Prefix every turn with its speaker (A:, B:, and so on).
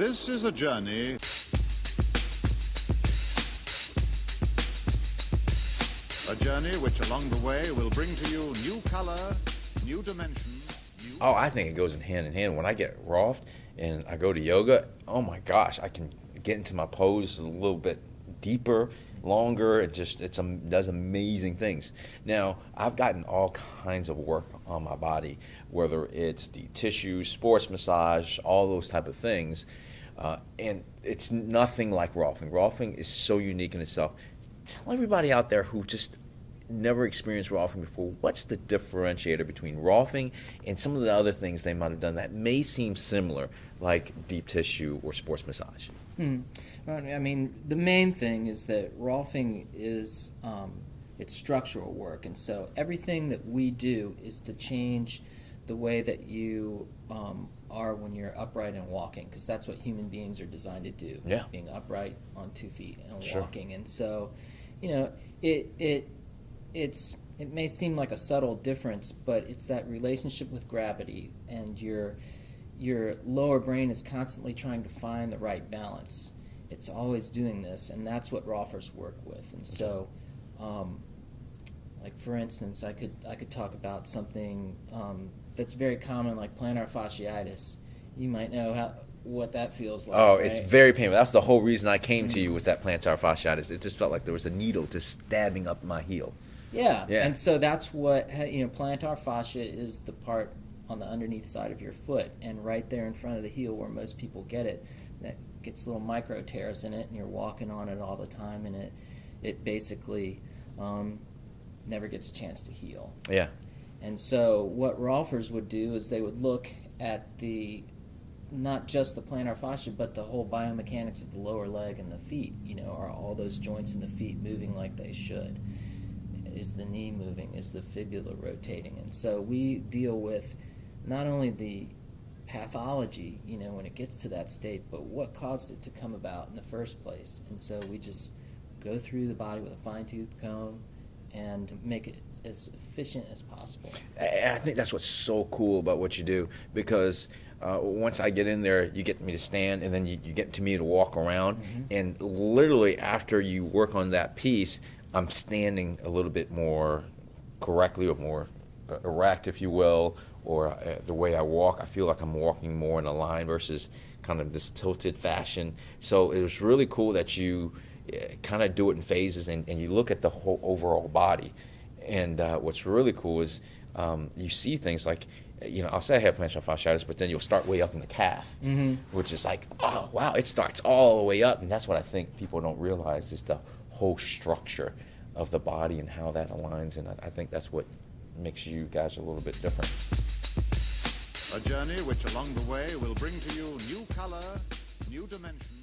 A: This is a journey. A journey which along the way will bring to you new color, new dimension.
B: Oh, I think it goes in hand. When I get Rolfed and I go to yoga, oh my gosh, I can get into my pose a little bit deeper, longer. It does amazing things. Now, I've gotten all kinds of work on my body, whether it's deep tissue, sports massage, all those type of things, and it's nothing like Rolfing. Rolfing is so unique in itself. Tell everybody out there who just never experienced Rolfing before, what's the differentiator between Rolfing and some of the other things they might have done that may seem similar, like deep tissue or sports massage?
C: Well, I mean, the main thing is that Rolfing is it's structural work, and so everything that we do is to change the way that you are when you're upright and walking, because that's what human beings are designed to do.
B: Yeah.
C: Being upright on 2 feet and
B: Sure.
C: walking, and so it may seem like a subtle difference, but it's that relationship with gravity, and your lower brain is constantly trying to find the right balance. It's always doing this, and that's what Rolfers work with. And so, like for instance, I could talk about something that's very common, like plantar fasciitis. You might know what that feels like.
B: Oh,
C: right?
B: it's very painful. That's the whole reason I came to you, was that plantar fasciitis. It just felt like there was a needle just stabbing up my heel.
C: Yeah.
B: Yeah.
C: And so that's what, plantar fascia is the part on the underneath side of your foot, and right there in front of the heel where most people get it, that gets little micro tears in it, and you're walking on it all the time, and it basically never gets a chance to heal.
B: Yeah.
C: And so what Rolfers would do is they would look at not just the plantar fascia, but the whole biomechanics of the lower leg and the feet. Are all those joints in the feet moving like they should? Is the knee moving? Is the fibula rotating? And so we deal with not only the pathology, when it gets to that state, but what caused it to come about in the first place. And so we just go through the body with a fine-tooth comb and make it as efficient as possible.
B: I think that's what's so cool about what you do, because once I get in there, you get me to stand, and then you get to me to walk around, and literally after you work on that piece, I'm standing a little bit more correctly, or more erect, if you will, or the way I walk, I feel like I'm walking more in a line versus kind of this tilted fashion. So it was really cool that you kind of do it in phases, and you look at the whole overall body. And what's really cool is you see things like, I'll say I have plantar fasciitis, but then you'll start way up in the calf, which is like, oh, wow, it starts all the way up. And that's what I think people don't realize, is the whole structure of the body and how that aligns. And I think that's what makes you guys a little bit different.
A: A journey which along the way will bring to you new color, new dimension.